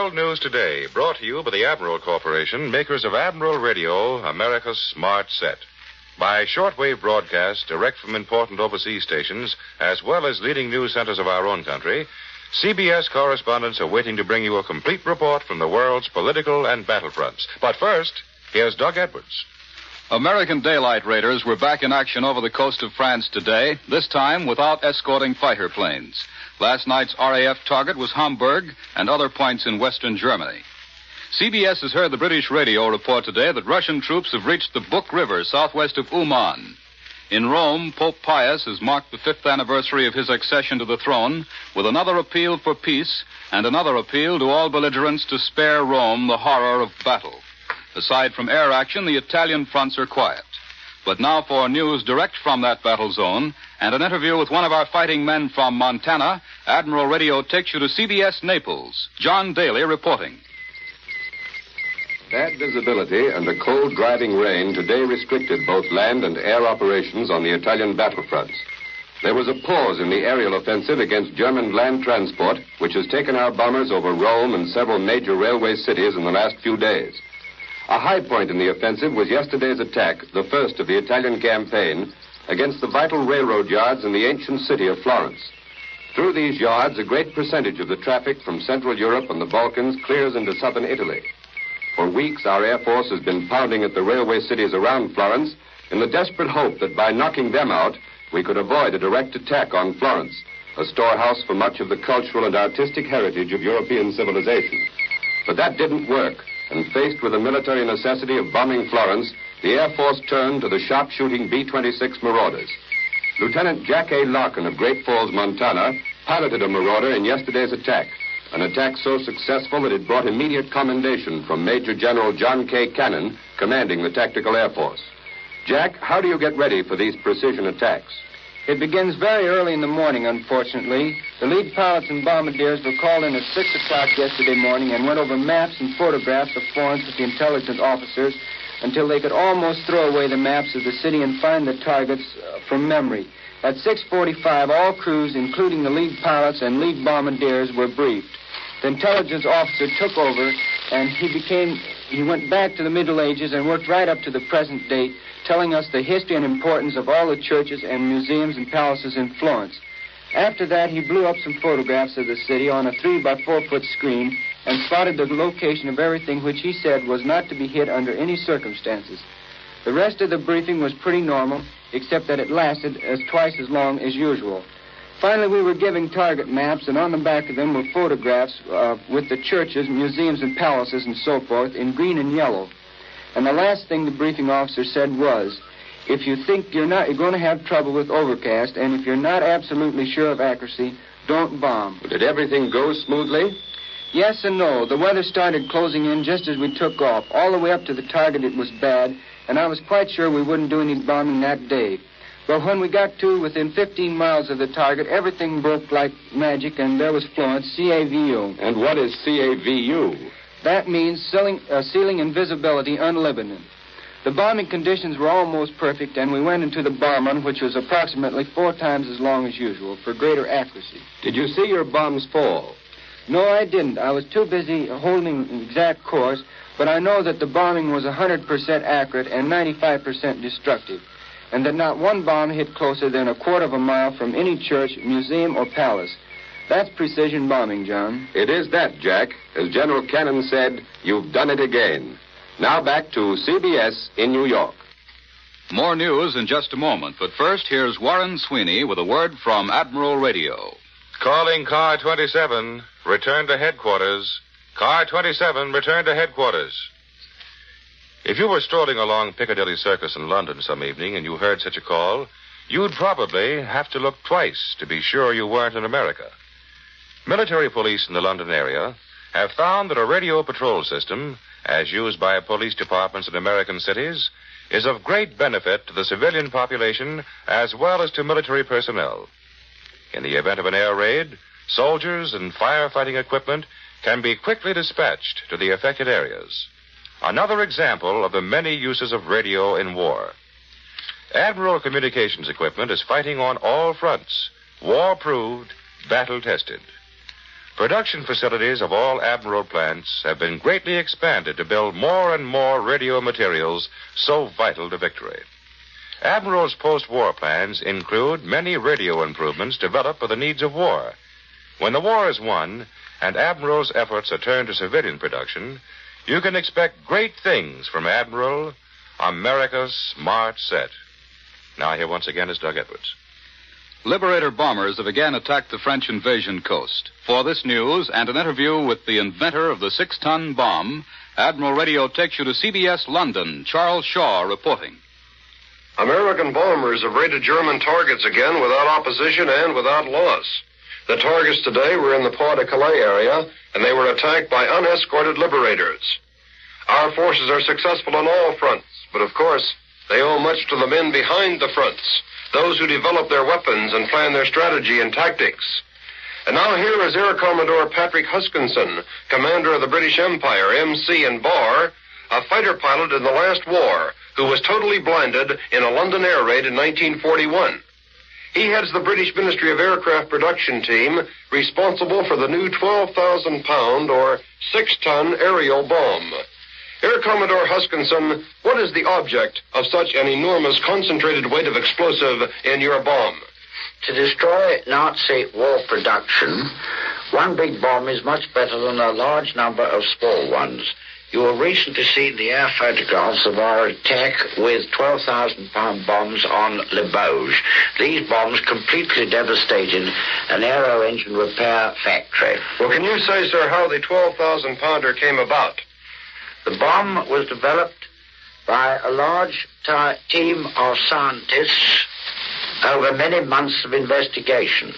World News Today, brought to you by the Admiral Corporation, makers of Admiral Radio, America's smart set. By shortwave broadcast direct from important overseas stations, as well as leading news centers of our own country, CBS correspondents are waiting to bring you a complete report from the world's political and battlefronts. But first, here's Doug Edwards. American daylight raiders were back in action over the coast of France today, this time without escorting fighter planes. Last night's RAF target was Hamburg and other points in western Germany. CBS has heard the British radio report today that Russian troops have reached the Buk River southwest of Uman. In Rome, Pope Pius has marked the 5th anniversary of his accession to the throne with another appeal for peace and another appeal to all belligerents to spare Rome the horror of battle. Aside from air action, the Italian fronts are quiet. But now for news direct from that battle zone and an interview with one of our fighting men from Montana, Admiral Radio takes you to CBS Naples. John Daly reporting. Bad visibility and a cold, driving rain today restricted both land and air operations on the Italian battlefronts. There was a pause in the aerial offensive against German land transport, which has taken our bombers over Rome and several major railway cities in the last few days. A high point in the offensive was yesterday's attack, the first of the Italian campaign, against the vital railroad yards in the ancient city of Florence. Through these yards, a great percentage of the traffic from Central Europe and the Balkans clears into southern Italy. For weeks, our Air Force has been pounding at the railway cities around Florence in the desperate hope that by knocking them out, we could avoid a direct attack on Florence, a storehouse for much of the cultural and artistic heritage of European civilization. But that didn't work, and faced with the military necessity of bombing Florence, the Air Force turned to the sharpshooting B-26 Marauders. Lieutenant Jack A. Larkin of Great Falls, Montana, piloted a Marauder in yesterday's attack, an attack so successful that it brought immediate commendation from Major General John K. Cannon, commanding the Tactical Air Force. Jack, how do you get ready for these precision attacks? It begins very early in the morning, unfortunately. The lead pilots and bombardiers were called in at 6 o'clock yesterday morning and went over maps and photographs of Florence with the intelligence officers until they could almost throw away the maps of the city and find the targets from memory. At 6:45, all crews, including the lead pilots and lead bombardiers, were briefed. The intelligence officer took over, and he went back to the Middle Ages and worked right up to the present date, telling us the history and importance of all the churches and museums and palaces in Florence. After that, he blew up some photographs of the city on a 3-by-4-foot screen and spotted the location of everything which he said was not to be hit under any circumstances. The rest of the briefing was pretty normal, except that it lasted twice as long as usual. Finally, we were giving target maps, and on the back of them were photographs with the churches, museums, and palaces and so forth in green and yellow. And the last thing the briefing officer said was, if you think you're going to have trouble with overcast, and if you're not absolutely sure of accuracy, don't bomb. Did everything go smoothly? Yes and no. The weather started closing in just as we took off. All the way up to the target, it was bad, and I was quite sure we wouldn't do any bombing that day. But when we got to within 15 miles of the target, everything broke like magic, and there was Florence, CAVU. And what is CAVU? That means ceiling and visibility unlimited. The bombing conditions were almost perfect, and we went into the bomb run, which was approximately 4 times as long as usual, for greater accuracy. Did you see your bombs fall? No, I didn't. I was too busy holding an exact course, but I know that the bombing was 100% accurate and 95% destructive, and that not one bomb hit closer than a quarter of a mile from any church, museum, or palace. That's precision bombing, John. It is that, Jack. As General Cannon said, you've done it again. Now back to CBS in New York. More news in just a moment, but first, here's Warren Sweeney with a word from Admiral Radio. Calling Car 27, return to headquarters. Car 27, return to headquarters. If you were strolling along Piccadilly Circus in London some evening and you heard such a call, you'd probably have to look twice to be sure you weren't in America. Military police in the London area have found that a radio patrol system, as used by police departments in American cities, is of great benefit to the civilian population as well as to military personnel. In the event of an air raid, soldiers and firefighting equipment can be quickly dispatched to the affected areas. Another example of the many uses of radio in war. Admiral communications equipment is fighting on all fronts, war-proved, battle-tested. Production facilities of all Admiral plants have been greatly expanded to build more and more radio materials so vital to victory. Admiral's post-war plans include many radio improvements developed for the needs of war. When the war is won and Admiral's efforts are turned to civilian production, you can expect great things from Admiral, America's smart set. Now here once again is Doug Edwards. Liberator bombers have again attacked the French invasion coast. For this news and an interview with the inventor of the 6-ton bomb, Admiral Radio takes you to CBS London. Charles Shaw reporting. American bombers have raided German targets again without opposition and without loss. The targets today were in the Pas-de-Calais area, and they were attacked by unescorted liberators. Our forces are successful on all fronts, but of course, they owe much to the men behind the fronts, those who develop their weapons and plan their strategy and tactics. And now here is Air Commodore Patrick Huskinson, commander of the British Empire, MC and Bar, a fighter pilot in the last war, who was totally blinded in a London air raid in 1941. He heads the British Ministry of Aircraft production team responsible for the new 12,000-pound or 6-ton aerial bomb. Air Commodore Huskinson, what is the object of such an enormous concentrated weight of explosive in your bomb? To destroy Nazi war production, one big bomb is much better than a large number of small ones. You will recently see the air photographs of our attack with 12,000-pound bombs on Le Bauge. These bombs completely devastated an aero engine repair factory. Well, can you say, sir, how the 12,000-pounder came about? The bomb was developed by a large team of scientists over many months of investigation.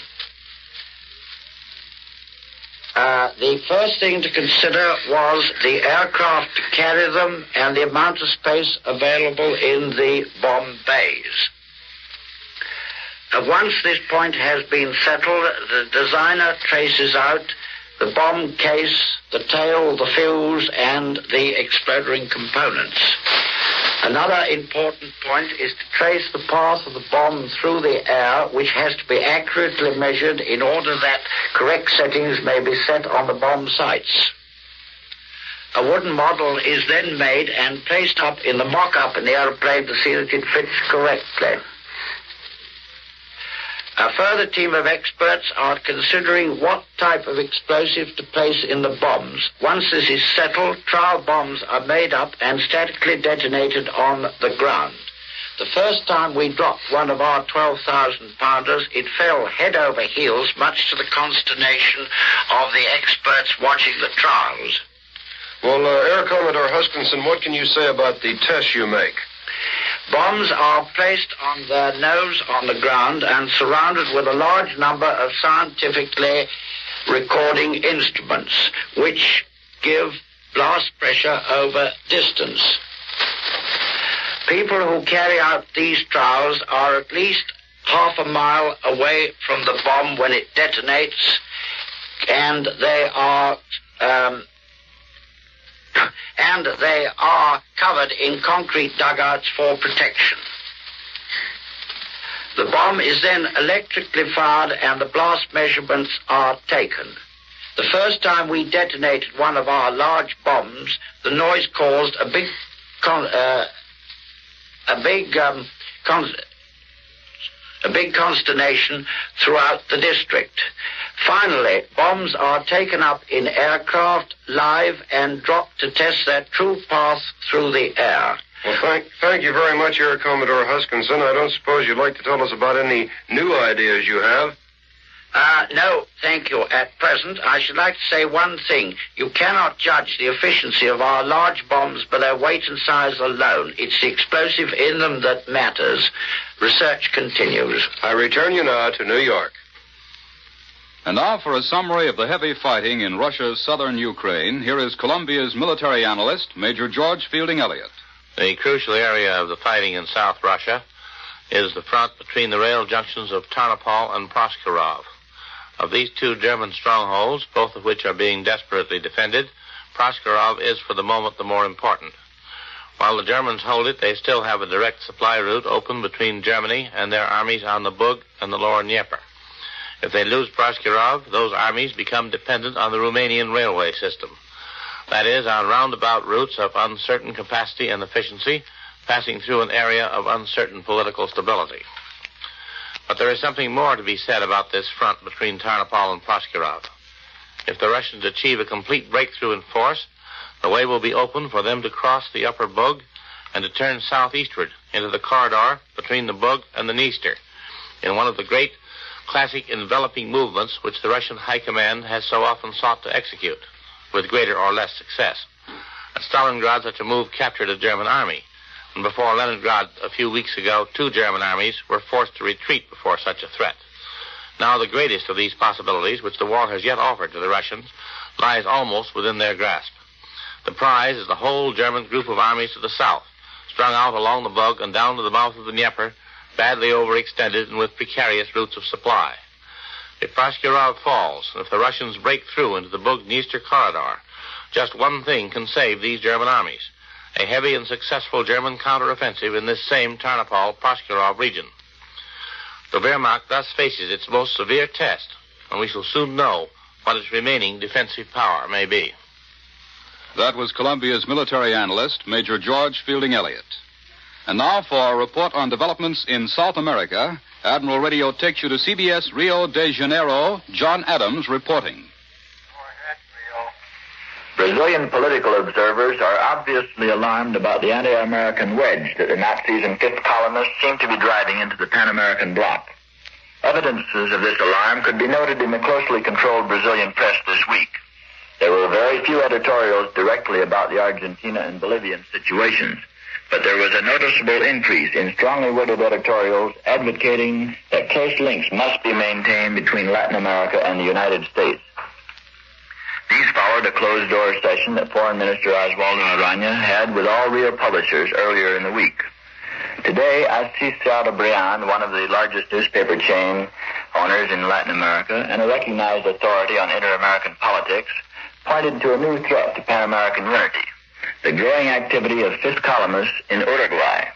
The first thing to consider was the aircraft to carry them and the amount of space available in the bomb bays. Once this point has been settled, the designer traces out the bomb case, the tail, the fuse, and the exploding components. Another important point is to trace the path of the bomb through the air, which has to be accurately measured in order that correct settings may be set on the bomb sites. A wooden model is then made and placed up in the mock-up in the aeroplane to see that it fits correctly. A further team of experts are considering what type of explosive to place in the bombs. Once this is settled, trial bombs are made up and statically detonated on the ground. The first time we dropped one of our 12,000-pounders, it fell head over heels, much to the consternation of the experts watching the trials. Well, Air Commodore Huskinson, what can you say about the tests you make? Bombs are placed on their nose on the ground and surrounded with a large number of scientifically recording instruments, which give blast pressure over distance. People who carry out these trials are at least half a mile away from the bomb when it detonates, and they are covered in concrete dugouts for protection. The bomb is then electrically fired and the blast measurements are taken. The first time we detonated one of our large bombs, the noise caused a big consternation throughout the district. Finally, bombs are taken up in aircraft, live, and dropped to test their true path through the air. Well, thank you very much, Air Commodore Huskinson. I don't suppose you'd like to tell us about any new ideas you have? No, thank you. At present, I should like to say one thing. You cannot judge the efficiency of our large bombs by their weight and size alone. It's the explosive in them that matters. Research continues. I return you now to New York. And now for a summary of the heavy fighting in Russia's southern Ukraine, here is Columbia's military analyst, Major George Fielding Elliott. The crucial area of the fighting in South Russia is the front between the rail junctions of Tarnopol and Proskharov. Of these two German strongholds, both of which are being desperately defended, Proskharov is for the moment the more important. While the Germans hold it, they still have a direct supply route open between Germany and their armies on the Bug and the lower Dnieper. If they lose Proskurov, those armies become dependent on the Romanian railway system. That is, on roundabout routes of uncertain capacity and efficiency, passing through an area of uncertain political stability. But there is something more to be said about this front between Tarnopol and Proskurov. If the Russians achieve a complete breakthrough in force, the way will be open for them to cross the upper Bug and to turn southeastward into the corridor between the Bug and the Dniester, in one of the great classic enveloping movements which the Russian High Command has so often sought to execute, with greater or less success. At Stalingrad, such a move captured a German army, and before Leningrad a few weeks ago, 2 German armies were forced to retreat before such a threat. Now the greatest of these possibilities, which the war has yet offered to the Russians, lies almost within their grasp. The prize is the whole German group of armies to the south, strung out along the Bug and down to the mouth of the Dnieper, badly overextended and with precarious routes of supply. If Proskurov falls, and if the Russians break through into the Bug-Dniester corridor, just one thing can save these German armies: a heavy and successful German counteroffensive in this same Tarnopol-Proskurov region. The Wehrmacht thus faces its most severe test, and we shall soon know what its remaining defensive power may be. That was Columbia's military analyst, Major George Fielding Elliott. And now for a report on developments in South America, Admiral Radio takes you to CBS Rio de Janeiro. John Adams reporting. Brazilian political observers are obviously alarmed about the anti-American wedge that the Nazis and Fifth Columnists seem to be driving into the Pan-American bloc. Evidences of this alarm could be noted in the closely controlled Brazilian press this week. There were very few editorials directly about the Argentina and Bolivian situations, but there was a noticeable increase in strongly worded editorials advocating that close links must be maintained between Latin America and the United States. These followed a closed-door session that Foreign Minister Oswaldo Aranha had with all Rio publishers earlier in the week. Today, Assis Chateaubriand, one of the largest newspaper chain owners in Latin America and a recognized authority on inter-American politics, pointed to a new threat to Pan-American unity: the growing activity of Fifth Columnists in Uruguay.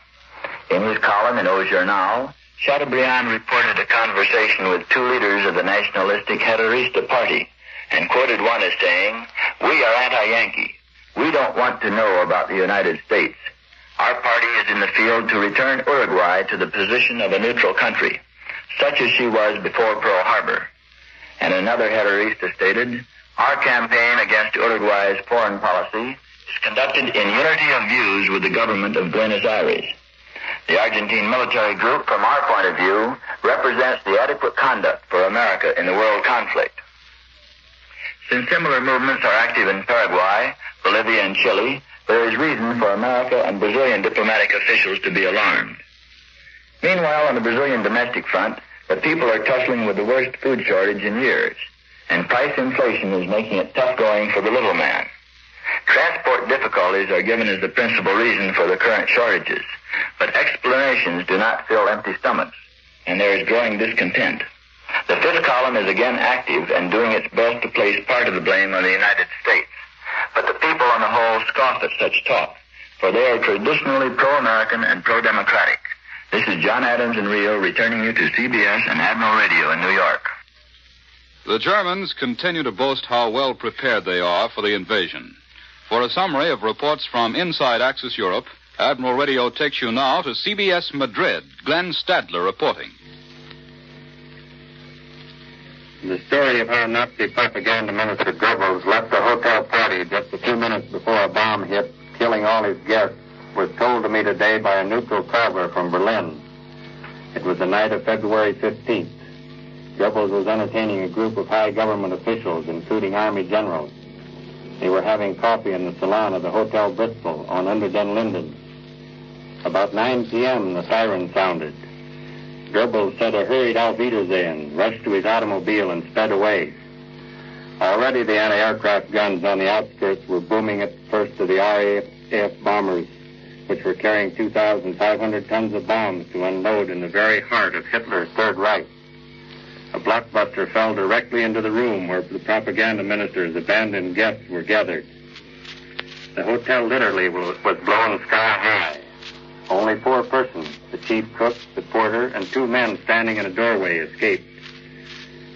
In his column in O Jornal, Chateaubriand reported a conversation with 2 leaders of the nationalistic Herrerista party, and quoted one as saying, "We are anti-Yankee. We don't want to know about the United States. Our party is in the field to return Uruguay to the position of a neutral country, such as she was before Pearl Harbor." And another Herrerista stated, "Our campaign against Uruguay's foreign policy is conducted in unity of views with the government of Buenos Aires. The Argentine military group, from our point of view, represents the adequate conduct for America in the world conflict." Since similar movements are active in Paraguay, Bolivia, and Chile, there is reason for America and Brazilian diplomatic officials to be alarmed. Meanwhile, on the Brazilian domestic front, the people are tussling with the worst food shortage in years, and price inflation is making it tough going for the little man. Transport difficulties are given as the principal reason for the current shortages, but explanations do not fill empty stomachs, and there is growing discontent. The Fifth Column is again active and doing its best to place part of the blame on the United States. But the people on the whole scoff at such talk, for they are traditionally pro-American and pro-democratic. This is John Adams in Rio, returning you to CBS and Admiral Radio in New York. The Germans continue to boast how well prepared they are for the invasion. For a summary of reports from inside Axis Europe, Admiral Radio takes you now to CBS Madrid. Glenn Stadler reporting. The story of how Nazi propaganda minister Goebbels left the hotel party just a few minutes before a bomb hit, killing all his guests, was told to me today by a neutral traveler from Berlin. It was the night of February 15th. Goebbels was entertaining a group of high government officials, including army generals. They were having coffee in the salon of the Hotel Bristol on Unter den Linden. About 9 p.m., the siren sounded. Goebbels said a hurried Auf Wiedersehen, rushed to his automobile, and sped away. Already the anti-aircraft guns on the outskirts were booming at the first of the RAF bombers, which were carrying 2,500 tons of bombs to unload in the very heart of Hitler's Third Reich. A blockbuster fell directly into the room where the propaganda minister's abandoned guests were gathered. The hotel literally was blown sky high. Only 4 persons, the chief cook, the porter, and 2 men standing in a doorway, escaped.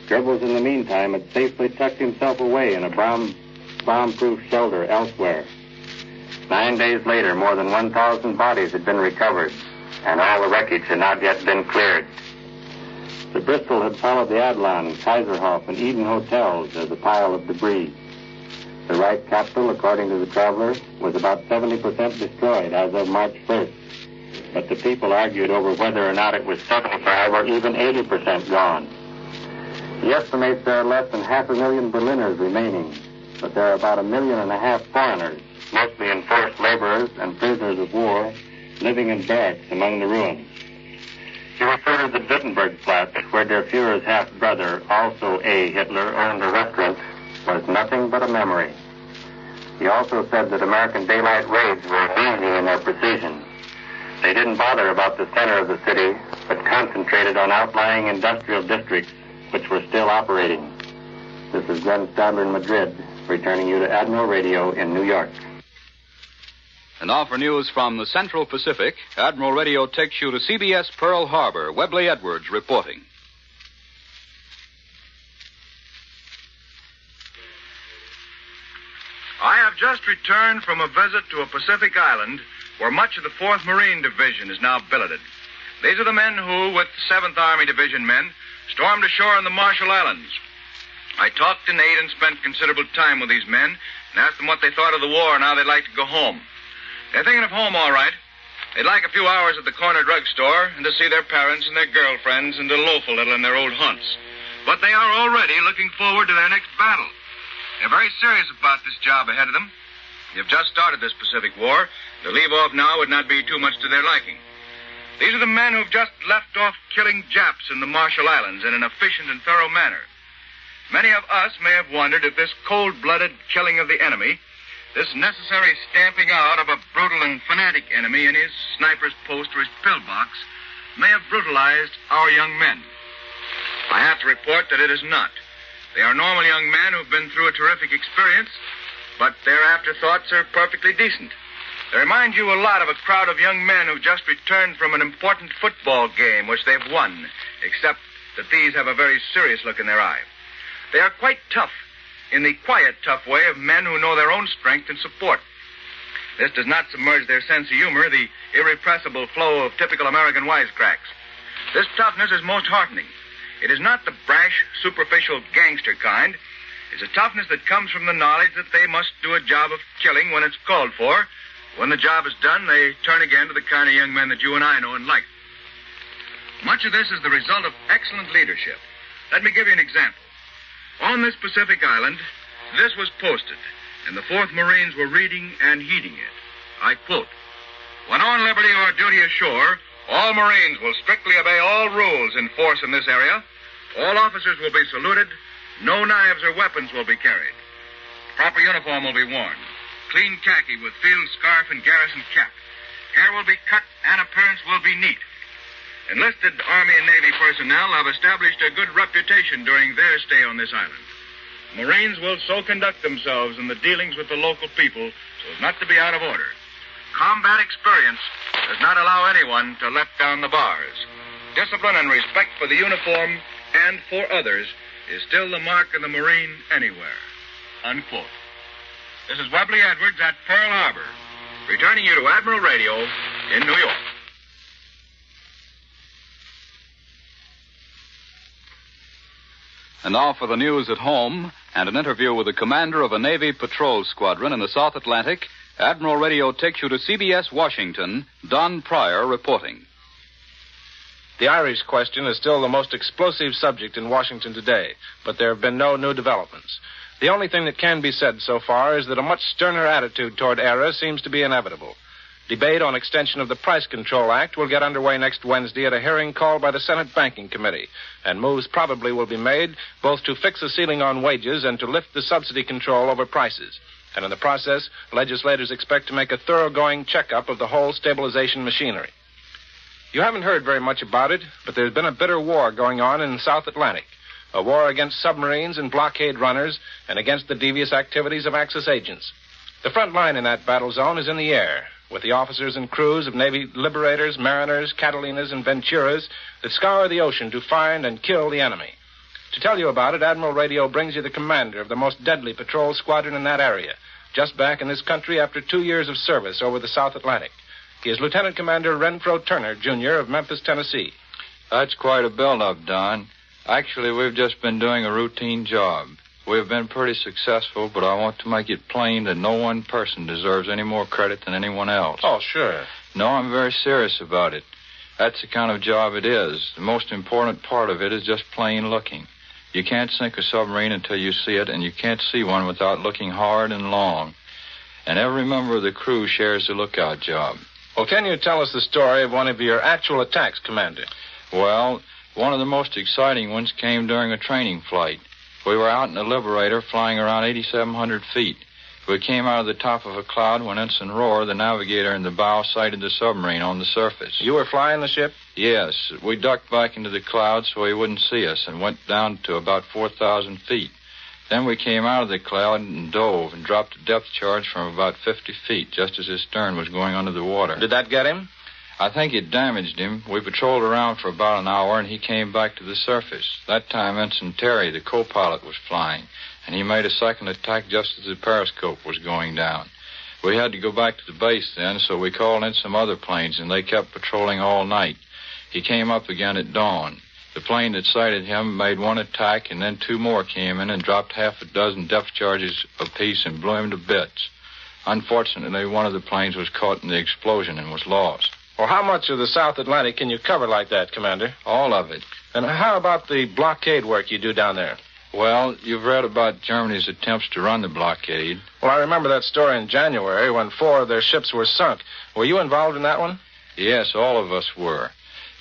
Goebbels, in the meantime, had safely tucked himself away in a bomb-proof shelter elsewhere. 9 days later, more than 1,000 bodies had been recovered, and all the wreckage had not yet been cleared. The Bristol had followed the Adlon, Kaiserhof, and Eden hotels as a pile of debris. The Reich capital, according to the traveler, was about 70% destroyed as of March 1st. But the people argued over whether or not it was 75 or even 80% gone. He estimates there are less than 500,000 Berliners remaining, but there are about 1.5 million foreigners, mostly enforced laborers and prisoners of war, living in barracks among the ruins. He referred to the Wittenbergplatz, where Der Fuhrer's half-brother, also A. Hitler, owned a restaurant, was nothing but a memory. He also said that American daylight raids were amazing in their precision. They didn't bother about the center of the city, but concentrated on outlying industrial districts, which were still operating. This is Glenn Stadler in Madrid, returning you to Admiral Radio in New York. And now for news from the Central Pacific, Admiral Radio takes you to CBS Pearl Harbor. Webley Edwards reporting. I have just returned from a visit to a Pacific island where much of the 4th Marine Division is now billeted. These are the men who, with 7th Army Division men, stormed ashore on the Marshall Islands. I talked and ate and spent considerable time with these men and asked them what they thought of the war and how they'd like to go home. They're thinking of home all right. They'd like a few hours at the corner drugstore and to see their parents and their girlfriends and to loaf a little in their old haunts. But they are already looking forward to their next battle. They're very serious about this job ahead of them. They've just started this Pacific War. To leave off now would not be too much to their liking. These are the men who've just left off killing Japs in the Marshall Islands in an efficient and thorough manner. Many of us may have wondered if this cold-blooded killing of the enemy, this necessary stamping out of a brutal and fanatic enemy in his sniper's post or his pillbox, may have brutalized our young men. I have to report that it is not. They are normal young men who've been through a terrific experience, but their afterthoughts are perfectly decent. They remind you a lot of a crowd of young men who've just returned from an important football game which they've won, except that these have a very serious look in their eye. They are quite tough, in the quiet, tough way of men who know their own strength and support. This does not submerge their sense of humor, the irrepressible flow of typical American wisecracks. This toughness is most heartening. It is not the brash, superficial gangster kind. It's a toughness that comes from the knowledge that they must do a job of killing when it's called for. When the job is done, they turn again to the kind of young men that you and I know and like. Much of this is the result of excellent leadership. Let me give you an example. On this Pacific island, this was posted, and the 4th Marines were reading and heeding it. I quote, "When on liberty or duty ashore, all Marines will strictly obey all rules in force in this area. All officers will be saluted. No knives or weapons will be carried. Proper uniform will be worn. Clean khaki with field scarf and garrison cap. Hair will be cut and appearance will be neat. Enlisted Army and Navy personnel have established a good reputation during their stay on this island. Marines will so conduct themselves in the dealings with the local people so as not to be out of order. Combat experience does not allow anyone to let down the bars. Discipline and respect for the uniform and for others is still the mark of the Marine anywhere." Unquote. This is Webley Edwards at Pearl Harbor, returning you to Admiral Radio in New York. And now for the news at home and an interview with the commander of a Navy patrol squadron in the South Atlantic. Admiral Radio takes you to CBS Washington. Don Pryor reporting. The Irish question is still the most explosive subject in Washington today, but there have been no new developments. The only thing that can be said so far is that a much sterner attitude toward ERA seems to be inevitable. Debate on extension of the Price Control Act will get underway next Wednesday at a hearing called by the Senate Banking Committee, and moves probably will be made both to fix a ceiling on wages and to lift the subsidy control over prices. And in the process, legislators expect to make a thoroughgoing checkup of the whole stabilization machinery. You haven't heard very much about it, but there's been a bitter war going on in the South Atlantic, a war against submarines and blockade runners and against the devious activities of Axis agents. The front line in that battle zone is in the air, with the officers and crews of Navy Liberators, Mariners, Catalinas, and Venturas that scour the ocean to find and kill the enemy. To tell you about it, Admiral Radio brings you the commander of the most deadly patrol squadron in that area, just back in this country after 2 years of service over the South Atlantic. He is Lieutenant Commander Renfro Turner, Jr. of Memphis, Tennessee. That's quite a build-up, Don. Actually, we've just been doing a routine job. We've been pretty successful, but I want to make it plain that no one person deserves any more credit than anyone else. Oh, sure. No, I'm very serious about it. That's the kind of job it is. The most important part of it is just plain looking. You can't sink a submarine until you see it, and you can't see one without looking hard and long. And every member of the crew shares the lookout job. Well, can you tell us the story of one of your actual attacks, Commander? Well, one of the most exciting ones came during a training flight. We were out in the Liberator flying around 8,700 feet. We came out of the top of a cloud when Ensign Rohr, the navigator in the bow, sighted the submarine on the surface. You were flying the ship? Yes. We ducked back into the cloud so he wouldn't see us and went down to about 4,000 feet. Then we came out of the cloud and dove and dropped a depth charge from about 50 feet just as his stern was going under the water. Did that get him? I think it damaged him. We patrolled around for about an hour, and he came back to the surface. That time, Ensign Terry, the co-pilot, was flying, and he made a second attack just as the periscope was going down. We had to go back to the base then, so we called in some other planes, and they kept patrolling all night. He came up again at dawn. The plane that sighted him made one attack, and then 2 more came in and dropped half a dozen depth charges apiece and blew him to bits. Unfortunately, one of the planes was caught in the explosion and was lost. Well, how much of the South Atlantic can you cover like that, Commander? All of it. And how about the blockade work you do down there? Well, you've read about Germany's attempts to run the blockade. Well, I remember that story in January when 4 of their ships were sunk. Were you involved in that one? Yes, all of us were.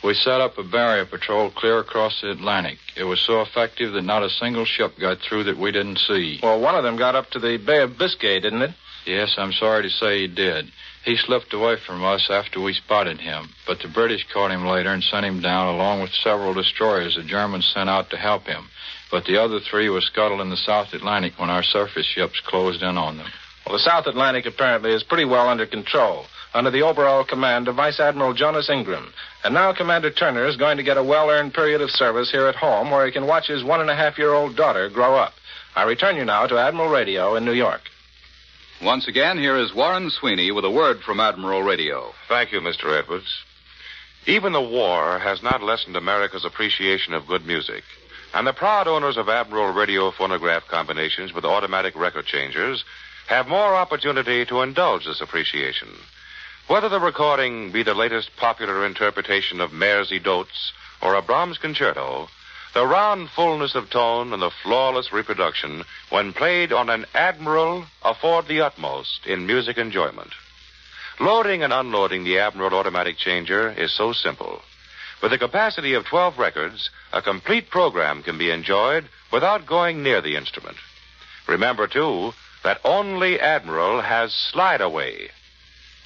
We set up a barrier patrol clear across the Atlantic. It was so effective that not a single ship got through that we didn't see. Well, one of them got up to the Bay of Biscay, didn't it? Yes, I'm sorry to say he did. He slipped away from us after we spotted him, but the British caught him later and sent him down along with several destroyers the Germans sent out to help him. But the other 3 were scuttled in the South Atlantic when our surface ships closed in on them. Well, the South Atlantic apparently is pretty well under control, under the overall command of Vice Admiral Jonas Ingram. And now Commander Turner is going to get a well-earned period of service here at home where he can watch his 1.5-year-old daughter grow up. I return you now to Admiral Radio in New York. Once again, here is Warren Sweeney with a word from Admiral Radio. Thank you, Mr. Edwards. Even the war has not lessened America's appreciation of good music. And the proud owners of Admiral Radio phonograph combinations with automatic record changers have more opportunity to indulge this appreciation. Whether the recording be the latest popular interpretation of Mairzy Dotes or a Brahms concerto, the round fullness of tone and the flawless reproduction, when played on an Admiral, afford the utmost in music enjoyment. Loading and unloading the Admiral automatic changer is so simple. With a capacity of 12 records, a complete program can be enjoyed without going near the instrument. Remember, too, that only Admiral has slide-away.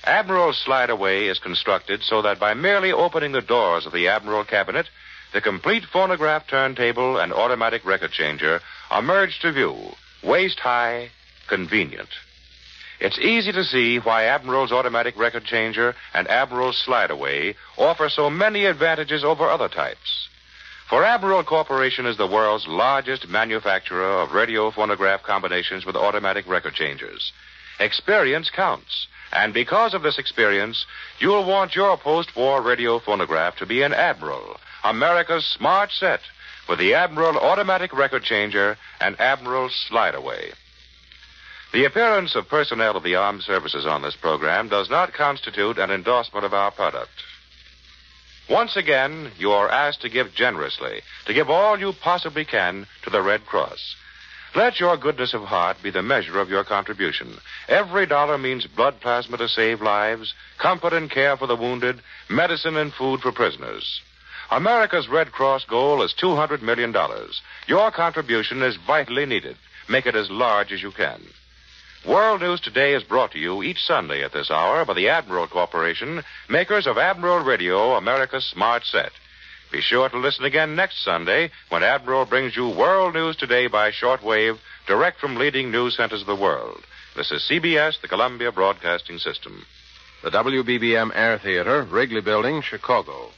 Admiral slide-away is constructed so that by merely opening the doors of the Admiral cabinet, the complete phonograph turntable and automatic record changer are merged to view, waist-high, convenient. It's easy to see why Admiral's automatic record changer and Admiral's slide-away offer so many advantages over other types. For Admiral Corporation is the world's largest manufacturer of radio phonograph combinations with automatic record changers. Experience counts, and because of this experience, you'll want your post-war radio phonograph to be an Admiral, America's smart set, with the Admiral automatic record changer and Admiral slide-away. The appearance of personnel of the armed services on this program does not constitute an endorsement of our product. Once again, you are asked to give generously, to give all you possibly can to the Red Cross. Let your goodness of heart be the measure of your contribution. Every dollar means blood plasma to save lives, comfort and care for the wounded, medicine and food for prisoners. America's Red Cross goal is $200 million. Your contribution is vitally needed. Make it as large as you can. World News Today is brought to you each Sunday at this hour by the Admiral Corporation, makers of Admiral Radio, America's smart set. Be sure to listen again next Sunday when Admiral brings you World News Today by shortwave, direct from leading news centers of the world. This is CBS, the Columbia Broadcasting System. The WBBM Air Theater, Wrigley Building, Chicago.